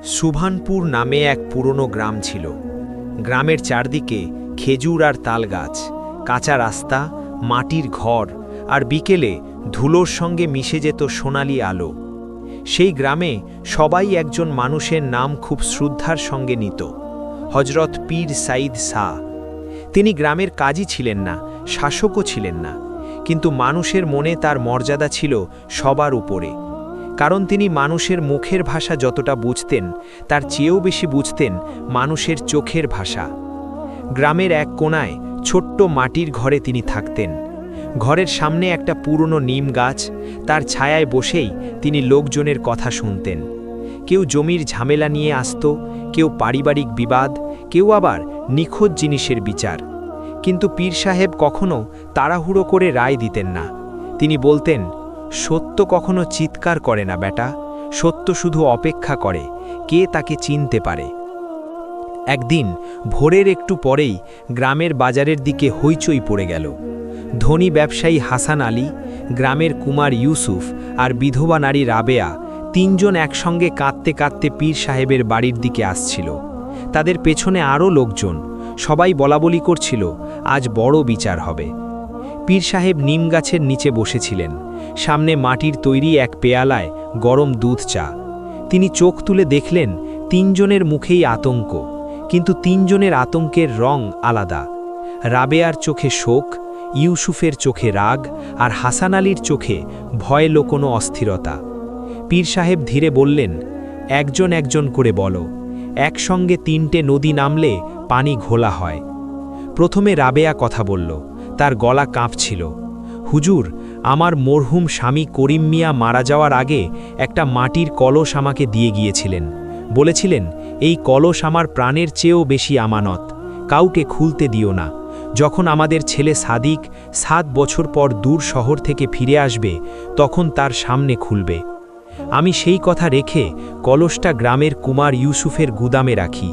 সুভানপুর নামে এক পুরনো গ্রাম ছিল। গ্রামের চারদিকে খেজুর আর তাল গাছ, কাঁচা রাস্তা, মাটির ঘর আর বিকেলে ধুলোর সঙ্গে মিশে যেত সোনালি আলো। সেই গ্রামে সবাই একজন মানুষের নাম খুব শ্রদ্ধার সঙ্গে নিত, হজরত পীর সাইদ শাহ। তিনি গ্রামের কাজী ছিলেন না, শাসকও ছিলেন না, কিন্তু মানুষের মনে তার মর্যাদা ছিল সবার উপরে। কারণ তিনি মানুষের মুখের ভাষা যতটা বুঝতেন, তার চেয়েও বেশি বুঝতেন মানুষের চোখের ভাষা। গ্রামের এক কোণায় ছোট্ট মাটির ঘরে তিনি থাকতেন। ঘরের সামনে একটা পুরনো নিম গাছ, তার ছায়ায় বসেই তিনি লোকজনের কথা শুনতেন। কেউ জমির ঝামেলা নিয়ে আসত, কেউ পারিবারিক বিবাদ, কেউ আবার নিখোঁজ জিনিসের বিচার। কিন্তু পীর সাহেব কখনো তাড়াহুড়ো করে রায় দিতেন না। তিনি বলতেন, সত্য কখনো চিৎকার করে না বেটা, সত্য শুধু অপেক্ষা করে কে তাকে চিনতে পারে। একদিন ভোরের একটু পরেই গ্রামের বাজারের দিকে হইচই পড়ে গেল। ধনী ব্যবসায়ী হাসান আলী, গ্রামের কুমার ইউসুফ আর বিধবা নারী রাবেয়া, তিনজন একসঙ্গে কাঁদতে কাঁদতে পীর সাহেবের বাড়ির দিকে আসছিল। তাদের পেছনে আরও লোকজন, সবাই বলাবলি করছিল আজ বড় বিচার হবে। পীর সাহেব নিম গাছের নিচে বসেছিলেন, সামনে মাটির তৈরি এক পেয়ালায় গরম দুধ চা। তিনি চোখ তুলে দেখলেন তিনজনের মুখেই আতঙ্ক, কিন্তু তিনজনের আতঙ্কের রং আলাদা। রাবেয়ার চোখে শোক, ইউসুফের চোখে রাগ, আর হাসান আলীর চোখে ভয় লোকোনো অস্থিরতা। পীর সাহেব ধীরে বললেন, একজন একজন করে বলো, একসঙ্গে তিনটে নদী নামলে পানি ঘোলা হয়। প্রথমে রাবেয়া কথা বলল, তার গলা কাঁপছিল। হুজুর, আমার মরহুম স্বামী করিম মিয়া মারা যাওয়ার আগে একটা মাটির কলস আমাকে দিয়ে গিয়েছিলেন। বলেছিলেন, এই কলস আমার প্রাণের চেয়েও বেশি আমানত, কাউকে খুলতে দিও না। যখন আমাদের ছেলে সাদিক 7 বছর পর দূর শহর থেকে ফিরে আসবে, তখন তার সামনে খুলবে। আমি সেই কথা রেখে কলসটা গ্রামের কুমার ইউসুফের গুদামে রাখি,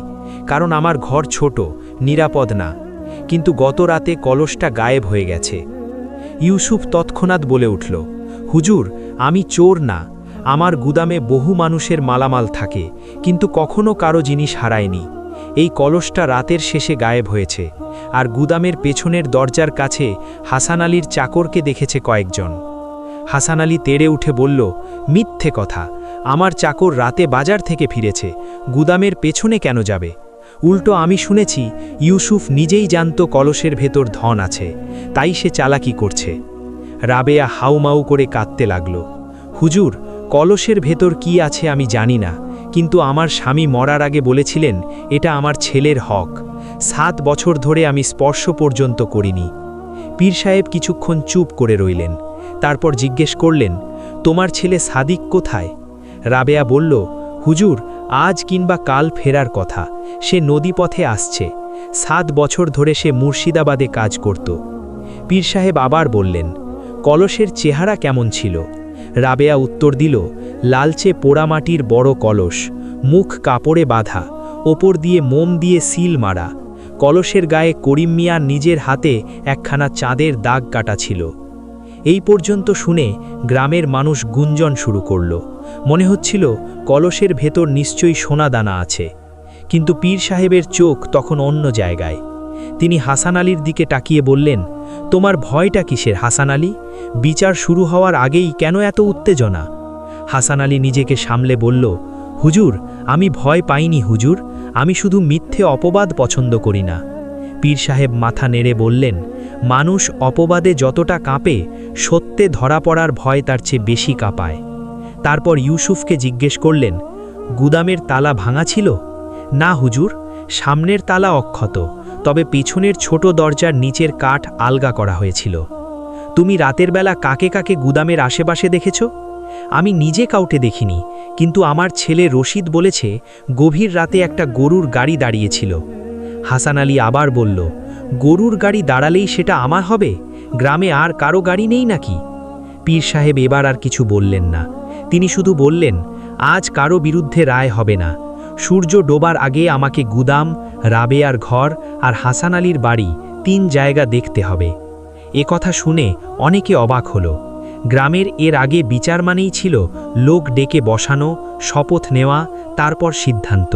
কারণ আমার ঘর ছোট, নিরাপদ না। কিন্তু গত রাতে কলসটা গায়েব হয়ে গেছে। ইউসুফ তৎক্ষণাৎ বলে উঠল, হুজুর, আমি চোর না, আমার গুদামে বহু মানুষের মালামাল থাকে, কিন্তু কখনো কারো জিনিস হারায়নি। এই কলসটা রাতের শেষে গায়েব হয়েছে, আর গুদামের পেছনের দরজার কাছে হাসান আলীর চাকরকে দেখেছে কয়েকজন। হাসান আলী তেড়ে উঠে বলল, মিথ্যে কথা, আমার চাকর রাতে বাজার থেকে ফিরেছে, গুদামের পেছনে কেন যাবে? উল্টো আমি শুনেছি ইউসুফ নিজেই জানত কলসের ভেতর ধন আছে, তাই সে চালাকি করছে। রাবেয়া হাউমাউ করে কাঁদতে লাগল, হুজুর, কলসের ভেতর কি আছে আমি জানি না, কিন্তু আমার স্বামী মরার আগে বলেছিলেন এটা আমার ছেলের হক। 7 বছর ধরে আমি স্পর্শ পর্যন্ত করিনি। পীর সাহেব কিছুক্ষণ চুপ করে রইলেন, তারপর জিজ্ঞেস করলেন, তোমার ছেলে সাদিক কোথায়? রাবেয়া বলল, হুজুর, আজ কিংবা কাল ফেরার কথা, সে নদীপথে আসছে। 7 বছর ধরে সে মুর্শিদাবাদে কাজ করত। পীর সাহেব আবার বললেন, কলসের চেহারা কেমন ছিল? রাবেয়া উত্তর দিল, লালচে পোড়ামাটির বড় কলস, মুখ কাপড়ে বাঁধা, ওপর দিয়ে মোম দিয়ে সিল মারা। কলসের গায়ে করিম মিয়া নিজের হাতে একখানা চাঁদের দাগ কাটা ছিল। এই পর্যন্ত শুনে গ্রামের মানুষ গুঞ্জন শুরু করল। মনে হচ্ছিল কলসের ভেতর নিশ্চয়ই সোনা দানা আছে। কিন্তু পীর সাহেবের চোখ তখন অন্য জায়গায়। তিনি হাসান আলীর দিকে তাকিয়ে বললেন, তোমার ভয়টা কিসের হাসান আলী? বিচার শুরু হওয়ার আগেই কেন এত উত্তেজনা? হাসান আলী নিজেকে সামলে বলল, হুজুর, আমি ভয় পাইনি হুজুর, আমি শুধু মিথ্যে অপবাদ পছন্দ করি না। পীর সাহেব মাথা নেড়ে বললেন, মানুষ অপবাদে যতটা কাঁপে, সত্যে ধরা পড়ার ভয় তার চেয়ে বেশি কাঁপায়। তারপর ইউসুফকে জিজ্ঞেস করলেন, গুদামের তালা ভাঙা ছিল? না হুজুর, সামনের তালা অক্ষত, তবে পিছনের ছোট দরজার নিচের কাঠ আলগা করা হয়েছিল। তুমি রাতের বেলা কাকে কাকে গুদামের আশেপাশে দেখেছ? আমি নিজে কাউকে দেখিনি, কিন্তু আমার ছেলে রশিদ বলেছে গভীর রাতে একটা গরুর গাড়ি দাঁড়িয়েছিল। হাসান আলী আবার বলল, গরুর গাড়ি দাঁড়ালেই সেটা আমার হবে? গ্রামে আর কারো গাড়ি নেই নাকি? পীর সাহেব এবার আর কিছু বললেন না। তিনি শুধু বললেন, আজ কারো বিরুদ্ধে রায় হবে না। সূর্য ডোবার আগে আমাকে গুদাম, রাবেয়ার ঘর আর হাসান আলীর বাড়ি 3 জায়গা দেখতে হবে। এ কথা শুনে অনেকে অবাক হলো। গ্রামের এর আগে বিচার মানেই ছিল লোক ডেকে বসানো, শপথ নেওয়া, তারপর সিদ্ধান্ত।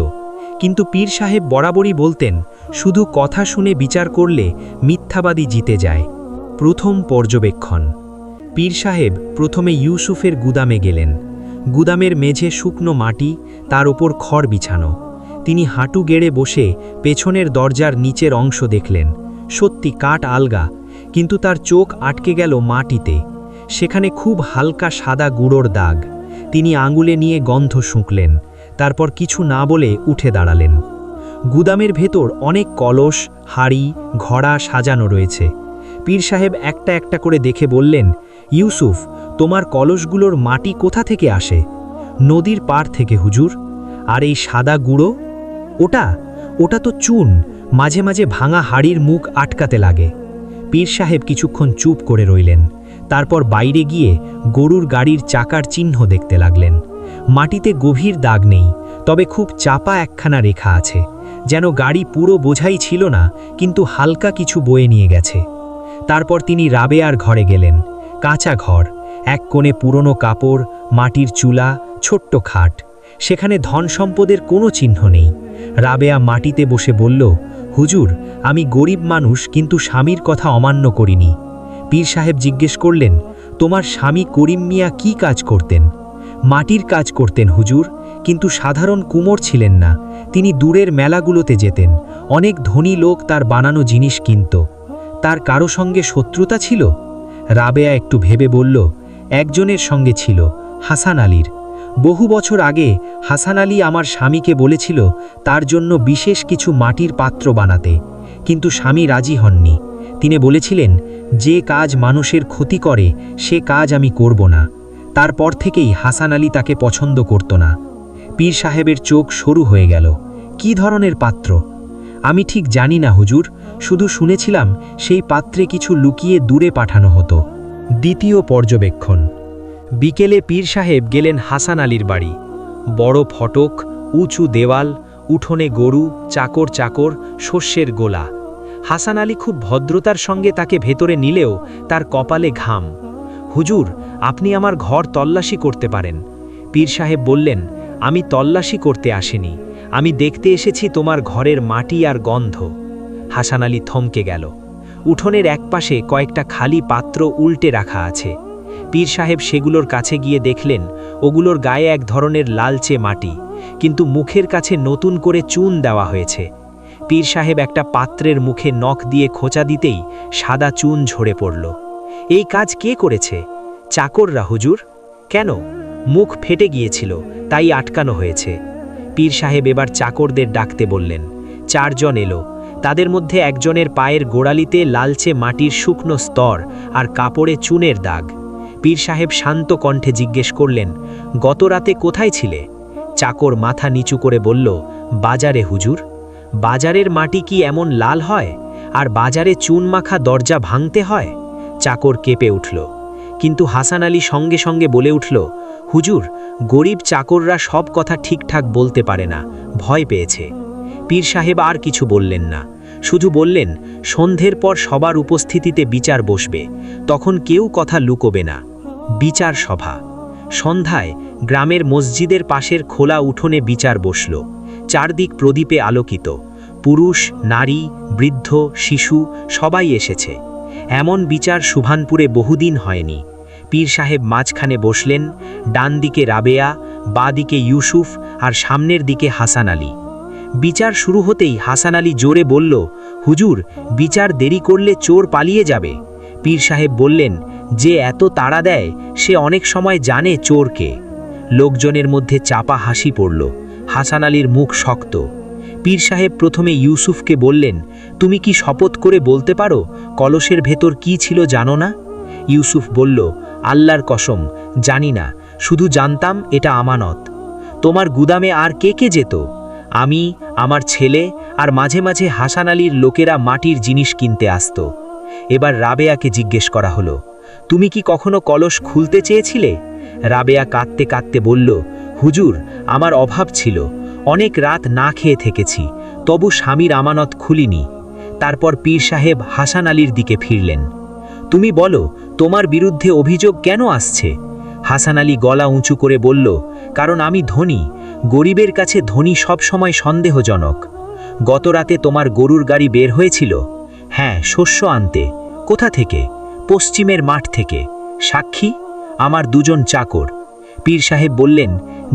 কিন্তু পীর সাহেব বরাবরই বলতেন, শুধু কথা শুনে বিচার করলে মিথ্যাবাদী জিতে যায়। প্রথম পর্যবেক্ষণ। পীর সাহেব প্রথমে ইউসুফের গুদামে গেলেন। গুদামের মেঝে শুকনো মাটি, তার ওপর খড় বিছানো। তিনি হাঁটু গেড়ে বসে পেছনের দরজার নিচের অংশ দেখলেন। সত্যি কাঠ আলগা, কিন্তু তার চোখ আটকে গেল মাটিতে। সেখানে খুব হালকা সাদা গুঁড়োর দাগ। তিনি আঙুলে নিয়ে গন্ধ শুঁকলেন, তারপর কিছু না বলে উঠে দাঁড়ালেন। গুদামের ভেতর অনেক কলস, হাড়ি, ঘড়া সাজানো রয়েছে। পীর সাহেব একটা একটা করে দেখে বললেন, ইউসুফ, তোমার কলসগুলোর মাটি কোথা থেকে আসে? নদীর পাড় থেকে হুজুর। আর এই সাদা গুঁড়ো? ওটা তো চুন, মাঝে মাঝে ভাঙা হাড়ির মুখ আটকাতে লাগে। পীর সাহেব কিছুক্ষণ চুপ করে রইলেন, তারপর বাইরে গিয়ে গরুর গাড়ির চাকার চিহ্ন দেখতে লাগলেন। মাটিতে গভীর দাগ নেই, তবে খুব চাপা একখানা রেখা আছে, যেন গাড়ি পুরো বোঝাই ছিল না, কিন্তু হালকা কিছু বয়ে নিয়ে গেছে। তারপর তিনি রাবেয়ার ঘরে গেলেন। কাঁচা ঘর, এক কোণে পুরনো কাপড়, মাটির চুলা, ছোট্ট খাট। সেখানে ধন সম্পদের কোনো চিহ্ন নেই। রাবেয়া মাটিতে বসে বলল, হুজুর, আমি গরিব মানুষ, কিন্তু স্বামীর কথা অমান্য করিনি। পীর সাহেব জিজ্ঞেস করলেন, তোমার স্বামী করিম মিয়া কি কাজ করতেন? মাটির কাজ করতেন হুজুর, কিন্তু সাধারণ কুমোর ছিলেন না। তিনি দূরের মেলাগুলোতে যেতেন, অনেক ধনী লোক তার বানানো জিনিস কিনত। তার কারো সঙ্গে শত্রুতা ছিল? রাবেয়া একটু ভেবে বলল, একজনের সঙ্গে ছিল, হাসান আলীর। বহু বছর আগে হাসান আলী আমার স্বামীকে বলেছিল তার জন্য বিশেষ কিছু মাটির পাত্র বানাতে, কিন্তু স্বামী রাজি হননি। তিনি বলেছিলেন, যে কাজ মানুষের ক্ষতি করে সে কাজ আমি করব না। তারপর থেকেই হাসান আলী তাকে পছন্দ করত না। পীর সাহেবের চোখ সরু হয়ে গেল। কি ধরনের পাত্র? আমি ঠিক জানি না হুজুর, শুধু শুনেছিলাম সেই পাত্রে কিছু লুকিয়ে দূরে পাঠানো হতো। দ্বিতীয় পর্যবেক্ষণ। বিকেলে পীর সাহেব গেলেন হাসান আলীর বাড়ি। বড় ফটক, উঁচু দেওয়াল, উঠোনে গরু, চাকর চাকর, শস্যের গোলা। হাসান আলী খুব ভদ্রতার সঙ্গে তাকে ভেতরে নিলেও তার কপালে ঘাম। হুজুর, আপনি আমার ঘর তল্লাশি করতে পারেন। পীর সাহেব বললেন, আমি তল্লাশি করতে আসিনি, আমি দেখতে এসেছি তোমার ঘরের মাটি আর গন্ধ। হাসান আলী থমকে গেল। উঠোনের একপাশে কয়েকটা খালি পাত্র উল্টে রাখা আছে। পীর সাহেব সেগুলোর কাছে গিয়ে দেখলেন ওগুলোর গায়ে এক ধরনের লালচে মাটি, কিন্তু মুখের কাছে নতুন করে চুন দেওয়া হয়েছে। পীর সাহেব একটা পাত্রের মুখে নখ দিয়ে খোঁচা দিতেই সাদা চুন ঝরে পড়ল। এই কাজ কে করেছে? চাকররা হুজুর। কেন? মুখ ফেটে গিয়েছিল, তাই আটকানো হয়েছে। পীর সাহেব এবার চাকরদের ডাকতে বললেন। 4 জন এলো। তাদের মধ্যে একজনের পায়ের গোড়ালিতে লালচে মাটির শুকনো স্তর আর কাপড়ে চুনের দাগ। পীর সাহেব শান্ত কণ্ঠে জিজ্ঞেস করলেন, গত রাতে কোথায় ছিলে? চাকর মাথা নিচু করে বলল, বাজারে হুজুর। বাজারের মাটি কি এমন লাল হয়? আর বাজারে চুন মাখা দরজা ভাঙতে হয়? চাকর কেঁপে উঠল। কিন্তু হাসান আলী সঙ্গে সঙ্গে বলে উঠল, হুজুর, গরিব চাকররা সব কথা ঠিকঠাক বলতে পারে না, ভয় পেয়েছে। পীর সাহেব আর কিছু বললেন না, শুধু বললেন, সন্ধ্যের পর সবার উপস্থিতিতে বিচার বসবে, তখন কেউ কথা লুকোবে না। বিচার সভা। সন্ধ্যায় গ্রামের মসজিদের পাশের খোলা উঠোনে বিচার বসল। চারদিক প্রদীপে আলোকিত। পুরুষ, নারী, বৃদ্ধ, শিশু সবাই এসেছে। এমন বিচার সুভানপুরে বহুদিন হয়নি। পীর সাহেব মাঝখানে বসলেন, ডান দিকে রাবেয়া, বাঁ দিকে ইউসুফ আর সামনের দিকে হাসান আলী। বিচার শুরু হতেই হাসান আলী জোরে বলল, হুজুর, বিচার দেরি করলে চোর পালিয়ে যাবে। পীর সাহেব বললেন, যে এত তাড়া দেয় সে অনেক সময় জানে চোরকে। লোকজনের মধ্যে চাপা হাসি পড়ল। হাসান আলীর মুখ শক্ত। পীর সাহেব প্রথমে ইউসুফকে বললেন, তুমি কি শপথ করে বলতে পারো কলসের ভেতর কি ছিল জানো না? ইউসুফ বলল, আল্লাহর কসম, জানি না, শুধু জানতাম এটা আমানত। তোমার গুদামে আর কে কে যেত? আমি, আমার ছেলে আর মাঝে মাঝে হাসান আলীর লোকেরা মাটির জিনিস কিনতে আসত। এবার রাবেয়াকে জিজ্ঞেস করা হলো, তুমি কি কখনো কলস খুলতে চেয়েছিলে? রাবেয়া কাঁদতে কাঁদতে বলল, হুজুর, আমার অভাব ছিল, অনেক রাত না খেয়ে থেকেছি, তবু স্বামীর আমানত খুলিনি। তারপর পীর সাহেব হাসান আলীর দিকে ফিরলেন। তুমি বলো, তোমার বিরুদ্ধে অভিযোগ কেন আসছে? হাসান আলী গলা উঁচু করে বলল, কারণ আমি ধনী, গরিবের কাছে ধনী সবসময় সন্দেহজনক। গত রাতে তোমার গরুর গাড়ি বের হয়েছিল? হ্যাঁ, শস্য আনতে। কোথা থেকে? পশ্চিমের মাঠ থেকে। সাক্ষী? আমার দুজন চাকর। পীর সাহেব বললেন,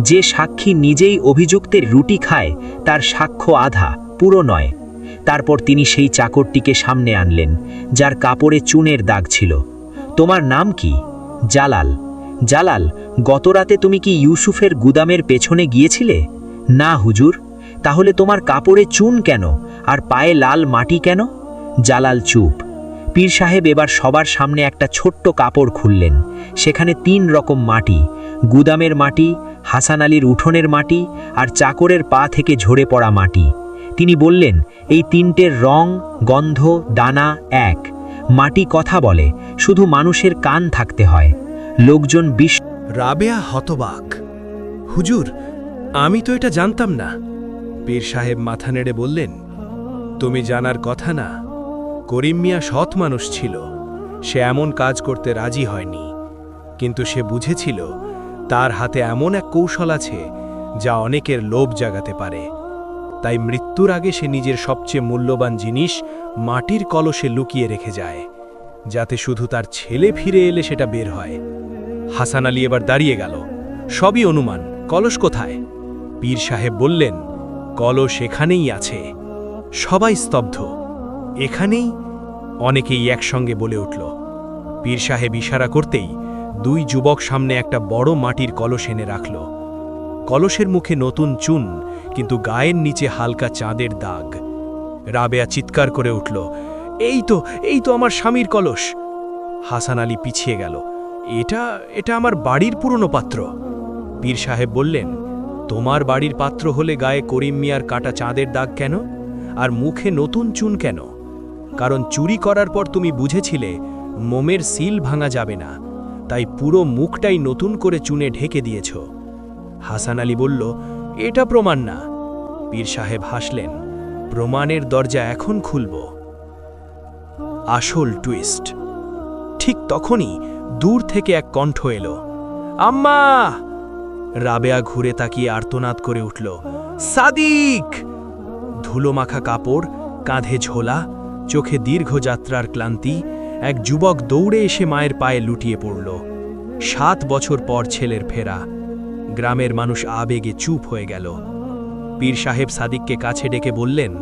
যে সাক্ষী নিজেই অভিযুক্তের রুটি খায় তার সাক্ষ্য আধা, পুরো নয়। তারপর তিনি সেই চাকরটিকে সামনে আনলেন, যার কাপড়ে চুনের দাগ ছিল। তোমার নাম কি? জালাল। জালাল, গতরাতে তুমি কি ইউসুফের গুদামের পেছনে গিয়েছিলে? না হুজুর। তাহলে তোমার কাপড়ে চুন কেন আর পায়ে লাল মাটি কেন? জালাল চুপ। পীর সাহেব এবার সবার সামনে একটা ছোট্ট কাপড় খুললেন। সেখানে 3 রকম মাটি, গুদামের মাটি, হাসান আলীর উঠোনের মাটি আর চাকরের পা থেকে ঝরে পড়া মাটি। তিনি বললেন, এই 3টের রং, গন্ধ, দানা এক। মাটি কথা বলে, শুধু মানুষের কান থাকতে হয়। লোকজন রাবেয়া হতবাক। হুজুর, আমি তো এটা জানতাম না। পীর সাহেব মাথা নেড়ে বললেন, তুমি জানার কথা না। করিম মিয়া সৎ মানুষ ছিল, সে এমন কাজ করতে রাজি হয়নি, কিন্তু সে বুঝেছিল তার হাতে এমন এক কৌশল আছে যা অনেকের লোভ জাগাতে পারে। তাই মৃত্যুর আগে সে নিজের সবচেয়ে মূল্যবান জিনিস মাটির কলসে লুকিয়ে রেখে যায়, যাতে শুধু তার ছেলে ফিরে এলে সেটা বের হয়। হাসান আলী এবার দাঁড়িয়ে গেল। সবই অনুমান, কলস কোথায়? পীর সাহেব বললেন, কলস এখানেই আছে। সবাই স্তব্ধ। এখানেই? অনেকেই একসঙ্গে বলে উঠল। পীর সাহেব ইশারা করতেই 2 যুবক সামনে একটা বড় মাটির কলস এনে রাখল। কলসের মুখে নতুন চুন, কিন্তু গায়ের নিচে হালকা চাঁদের দাগ। রাবেয়া চিৎকার করে উঠল, এই তো আমার স্বামীর কলস। হাসান আলী পিছিয়ে গেল। এটা আমার বাড়ির পুরনো পাত্র। পীর সাহেব বললেন, তোমার বাড়ির পাত্র হলে গায়ে করিম মিয়ার কাটা চাঁদের দাগ কেন, আর মুখে নতুন চুন কেন? কারণ চুরি করার পর তুমি বুঝেছিলে মোমের সিল ভাঙা যাবে না, তাই পুরো মুখটাই নতুন করে চুনে ঢেকে দিয়েছ। হাসান আলী বলল, এটা প্রমাণ না। পীর সাহেব হাসলেন, প্রমাণের দরজা এখন খুলব। আসল টুইস্ট। ঠিক তখনই দূর থেকে এক কণ্ঠ এলো, আম্মা! রাবেয়া ঘুরে তাকিয়ে আর্তনাদ করে উঠল, সাদিক! ধুলোমাখা কাপড়, কাঁধে ঝোলা, চোখে দীর্ঘ যাত্রার ক্লান্তি, এক যুবক দৌড়ে এসে মায়ের পায়ে লুটিয়ে পড়ল। 7 বছর পর ছেলের ফেরা। গ্রামের মানুষ আবেগে চুপ হয়ে গেল। পীর সাহেব সাদিককে কাছে ডেকে বললেন,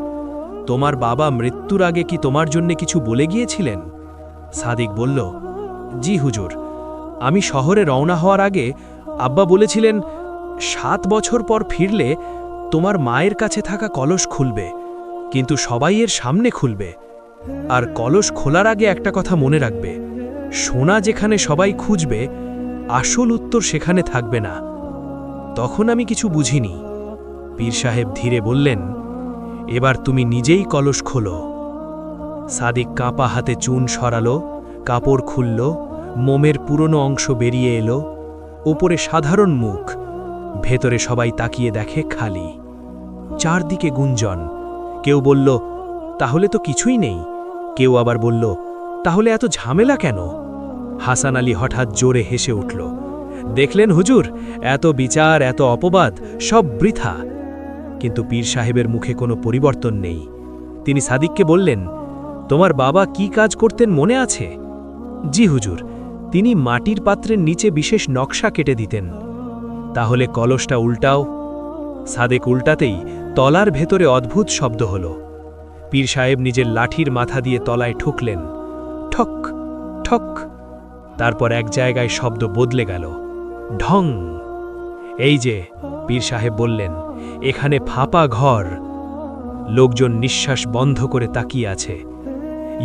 তোমার বাবা মৃত্যুর আগে কি তোমার জন্য কিছু বলে গিয়েছিলেন? সাদিক বলল, জি হুজুর, আমি শহরে রওনা হওয়ার আগে আব্বা বলেছিলেন 7 বছর পর ফিরলে তোমার মায়ের কাছে থাকা কলস খুলবে, কিন্তু সবাই এর সামনে খুলবে। আর কলস খোলার আগে একটা কথা মনে রাখবে, সোনা যেখানে সবাই খুঁজবে, আসল উত্তর সেখানে থাকবে না। তখন আমি কিছু বুঝিনি। পীর সাহেব ধীরে বললেন, এবার তুমি নিজেই কলস খোলো। সাদিক কাঁপা হাতে চুন সরালো, কাপড় খুলল, মোমের পুরনো অংশ বেরিয়ে এলো। ওপরে সাধারণ মুখ, ভেতরে সবাই তাকিয়ে দেখে খালি। চারদিকে গুঞ্জন। কেউ বলল, তাহলে তো কিছুই নেই। কেউ আবার বলল, তাহলে এত ঝামেলা কেন? হাসান আলী হঠাৎ জোরে হেসে উঠল, দেখলেন হুজুর, এত বিচার, এত অপবাদ, সব বৃথা। কিন্তু পীর সাহেবের মুখে কোনো পরিবর্তন নেই। তিনি সাদিককে বললেন, তোমার বাবা কি কাজ করতেন মনে আছে? জি হুজুর, তিনি মাটির পাত্রের নিচে বিশেষ নকশা কেটে দিতেন। তাহলে কলসটা উল্টাও। সাদেক উল্টাতেই তলার ভেতরে অদ্ভুত শব্দ হল। পীর সাহেব নিজের লাঠির মাথা দিয়ে তলায় ঠুকলেন, ঠক ঠক। তারপর এক জায়গায় শব্দ বদলে গেল, ঢং। এই যে, পীর সাহেব বললেন, এখানে ফাঁপা ঘর। লোকজন নিঃশ্বাস বন্ধ করে তাকিয়ে আছে।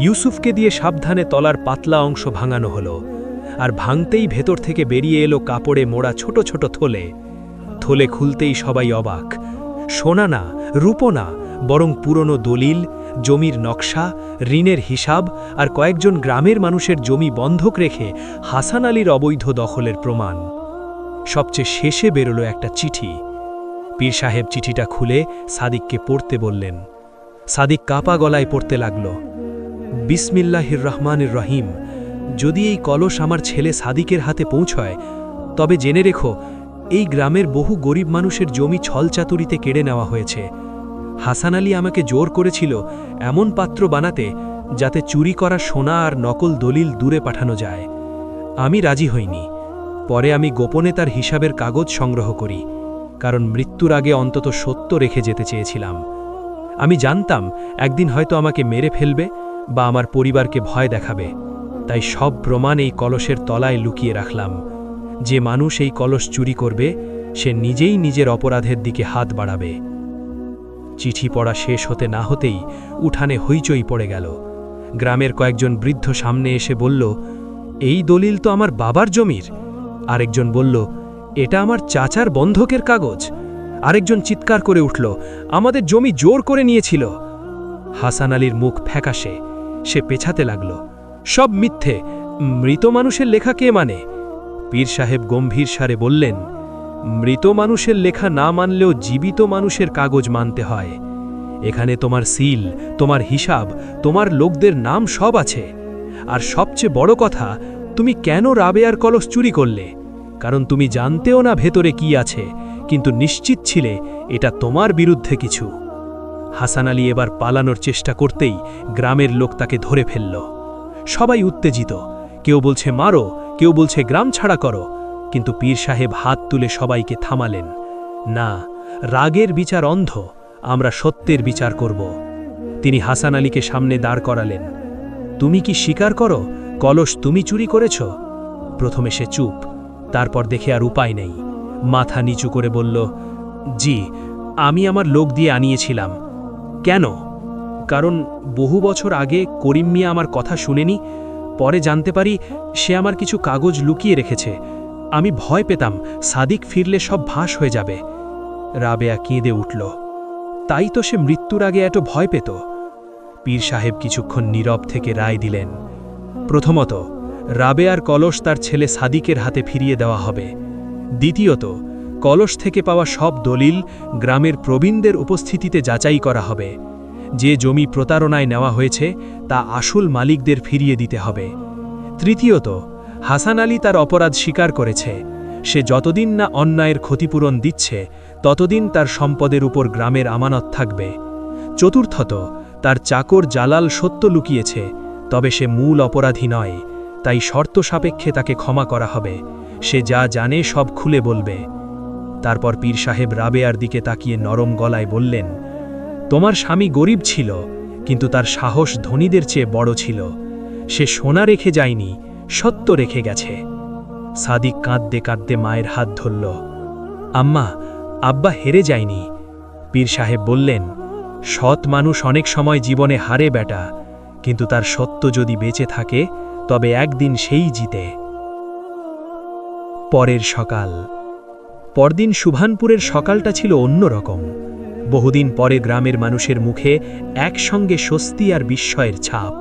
ইউসুফকে দিয়ে সাবধানে তলার পাতলা অংশ ভাঙানো হলো, আর ভাঙতেই ভেতর থেকে বেরিয়ে এলো কাপড়ে মোড়া ছোট ছোট থলে। থলে খুলতেই সবাই অবাক। সোনা না, রূপো না, বরং পুরনো দলিল, জমির নকশা, ঋণের হিসাব আর কয়েকজন গ্রামের মানুষের জমি বন্ধক রেখে হাসান আলীর অবৈধ দখলের প্রমাণ। সবচেয়ে শেষে বেরোলো একটা চিঠি। পীর সাহেব চিঠিটা খুলে সাদিককে পড়তে বললেন। সাদিক কাপা গলায় পড়তে লাগল, বিসমিল্লাহির রহমানির রহিম, যদি এই কলস আমার ছেলে সাদিকের হাতে পৌঁছয় তবে জেনে রেখো এই গ্রামের বহু গরিব মানুষের জমি ছলচাতুরিতে কেড়ে নেওয়া হয়েছে। হাসান আলী আমাকে জোর করেছিল এমন পাত্র বানাতে যাতে চুরি করা সোনা আর নকল দলিল দূরে পাঠানো যায়। আমি রাজি হইনি। পরে আমি গোপনে তার হিসাবের কাগজ সংগ্রহ করি, কারণ মৃত্যুর আগে অন্তত সত্য রেখে যেতে চেয়েছিলাম। আমি জানতাম একদিন হয়তো আমাকে মেরে ফেলবে বা আমার পরিবারকে ভয় দেখাবে, তাই সব প্রমাণ এই কলসের তলায় লুকিয়ে রাখলাম। যে মানুষ এই কলস চুরি করবে সে নিজেই নিজের অপরাধের দিকে হাত বাড়াবে। চিঠি পড়া শেষ হতে না হতেই উঠানে হইচই পড়ে গেল। গ্রামের কয়েকজন বৃদ্ধ সামনে এসে বলল, এই দলিল তো আমার বাবার জমির। আরেকজন বলল, এটা আমার চাচার বন্ধকের কাগজ। আরেকজন চিৎকার করে উঠল, আমাদের জমি জোর করে নিয়েছিল। হাসান আলীর মুখ ফ্যাকাশে, সে পেছাতে লাগল, সব মিথ্যে, মৃত মানুষের লেখা কে মানে? পীর সাহেব গম্ভীর স্বরে বললেন, মৃত মানুষের লেখা না মানলেও জীবিত মানুষের কাগজ মানতে হয়। এখানে তোমার সিল, তোমার হিসাব, তোমার লোকদের নাম সব আছে। আর সবচেয়ে বড় কথা, তুমি কেন রাবেয়ার কলস চুরি করলে? কারণ তুমি জানতেও না ভেতরে কি আছে, কিন্তু নিশ্চিত ছিলে এটা তোমার বিরুদ্ধে কিছু। হাসান আলী এবার পালানোর চেষ্টা করতেই গ্রামের লোক তাকে ধরে ফেলল। সবাই উত্তেজিত, কেউ বলছে মারো, কেউ বলছে গ্রাম ছাড়া করো, কিন্তু পীর সাহেব হাত তুলে সবাইকে থামালেন। না, রাগের বিচার অন্ধ, আমরা সত্যের বিচার করব। তিনি হাসান আলীকে সামনে দাঁড় করালেন। তুমি কি স্বীকার করো কলস তুমি চুরি করেছ? প্রথমে সে চুপ, তারপর দেখে আর উপায় নেই মাথা নিচু করে বলল, জি, আমি আমার লোক দিয়ে আনিয়েছিলাম। কেন? কারণ বহু বছর আগে করিম মিয়া আমার কথা শুনেনি। পরে জানতে পারি সে আমার কিছু কাগজ লুকিয়ে রেখেছে। আমি ভয় পেতাম সাদিক ফিরলে সব ভাস হয়ে যাবে। রাবেয়া কেঁদে উঠল। তাই তো সে মৃত্যুর আগে এত ভয় পেত। পীর সাহেব কিছুক্ষণ নীরব থেকে রায় দিলেন, প্রথমত, রাবেয়ার কলস তার ছেলে সাদিকের হাতে ফিরিয়ে দেওয়া হবে। দ্বিতীয়ত, কলস থেকে পাওয়া সব দলিল গ্রামের প্রবীণদের উপস্থিতিতে যাচাই করা হবে। যে জমি প্রতারণায় নেওয়া হয়েছে তা আসল মালিকদের ফিরিয়ে দিতে হবে। তৃতীয়ত, হাসান আলী তার অপরাধ স্বীকার করেছে। সে যতদিন না অন্যায়ের ক্ষতিপূরণ দিচ্ছে ততদিন তার সম্পদের উপর গ্রামের আমানত থাকবে। চতুর্থত, তার চাকর জালাল সত্য লুকিয়েছে, তবে সে মূল অপরাধী নয়, তাই শর্ত সাপেক্ষে তাকে ক্ষমা করা হবে। সে যা জানে সব খুলে বলবে। তারপর পীর সাহেব রাবেয়ার দিকে তাকিয়ে নরম গলায় বললেন, তোমার স্বামী গরিব ছিল, কিন্তু তার সাহস ধনীদের চেয়ে বড় ছিল। সে সোনা রেখে যায়নি, সত্য রেখে গেছে। সাদিক কাঁদতে কাঁদতে মায়ের হাত ধরল। আম্মা, আব্বা হেরে যায়নি। পীর সাহেব বললেন, সৎ মানুষ অনেক সময় জীবনে হারে বেটা, কিন্তু তার সত্য যদি বেঁচে থাকে তবে একদিন সেই জিতে। পরের সকাল। পরদিন সুভানপুরের সকালটা ছিল অন্যরকম। বহুদিন পরে গ্রামের মানুষের মুখে একসঙ্গে স্বস্তি আর বিস্ময়ের ছাপ।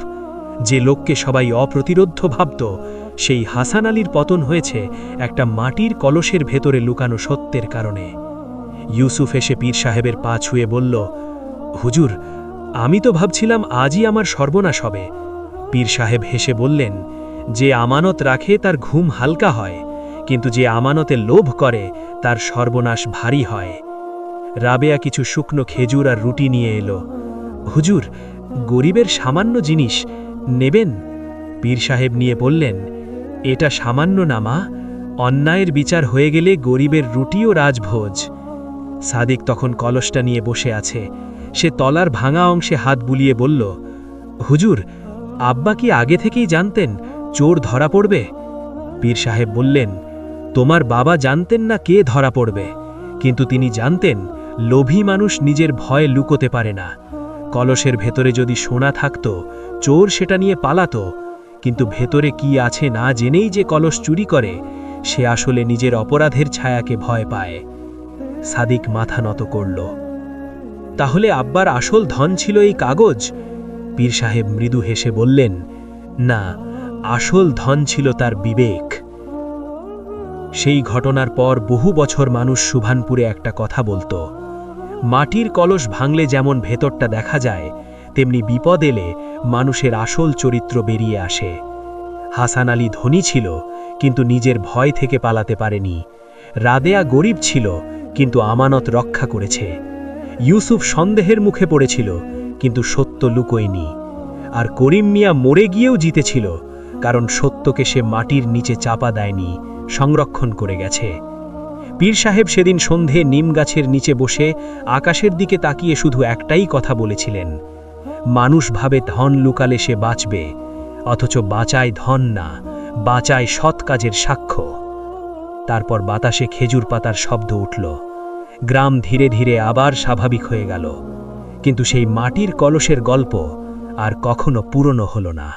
যে লোককে সবাই অপ্রতিরোধ্য ভাবত, সেই হাসান আলীর পতন হয়েছে একটা মাটির কলসের ভেতরে লুকানো সত্যের কারণে। ইউসুফ এসে পীর সাহেবের পা ছুঁয়ে বলল, হুজুর, আমি তো ভাবছিলাম আজই আমার সর্বনাশ হবে। পীর সাহেব হেসে বললেন, যে আমানত রাখে তার ঘুম হালকা হয়, কিন্তু যে আমানতে লোভ করে তার সর্বনাশ ভারী হয়। রাবেয়া কিছু শুকনো খেজুর আর রুটি নিয়ে এলো। হুজুর, গরিবের সামান্য জিনিস নেবেন? পীর সাহেব নিয়ে বললেন, এটা সামান্য না মা, অন্যায়ের বিচার হয়ে গেলে গরিবের রুটিও রাজভোজ। সাদিক তখন কলসটা নিয়ে বসে আছে। সে তলার ভাঙা অংশে হাত বুলিয়ে বলল, হুজুর, আব্বা কি আগে থেকেই জানতেন চোর ধরা পড়বে? পীর সাহেব বললেন, তোমার বাবা জানতেন না কে ধরা পড়বে, কিন্তু তিনি জানতেন লোভী মানুষ নিজের ভয় লুকোতে পারে না। কলসের ভেতরে যদি সোনা থাকত, চোর সেটা নিয়ে পালাতো, কিন্তু ভেতরে কি আছে না জেনেই যে কলস চুরি করে, সে আসলে নিজের অপরাধের ছায়াকে ভয় পায়। সাদিক মাথা নত করল। তাহলে আব্বার আসল ধন ছিল এই কাগজ? পীর সাহেব মৃদু হেসে বললেন, না, আসল ধন ছিল তার বিবেক। সেই ঘটনার পর বহু বছর মানুষ সুভানপুরে একটা কথা বলতো, মাটির কলস ভাঙলে যেমন ভেতরটা দেখা যায়, তেমনি বিপদ এলে মানুষের আসল চরিত্র বেরিয়ে আসে। হাসান আলী ধনী ছিল কিন্তু নিজের ভয় থেকে পালাতে পারেনি। রাবেয়া গরিব ছিল কিন্তু আমানত রক্ষা করেছে। ইউসুফ সন্দেহের মুখে পড়েছিল কিন্তু সত্য লুকোয়নি। আর করিম মিয়া মরে গিয়েও জিতেছিল, কারণ সত্যকে সে মাটির নিচে চাপা দেয়নি, সংরক্ষণ করে গেছে। পীর সাহেব সেদিন সন্ধে নিম গাছের নিচে বসে আকাশের দিকে তাকিয়ে শুধু একটাই কথা বলেছিলেন, মানুষ ভাবে ধন লুকালে সে বাঁচবে, অথচ বাঁচায় ধন না, বাঁচায় সৎ কাজের সাক্ষ্য। তারপর বাতাসে খেজুর পাতার শব্দ উঠল। গ্রাম ধীরে ধীরে আবার স্বাভাবিক হয়ে গেল, কিন্তু সেই মাটির কলসের গল্প আর কখনো পুরনো হলো না।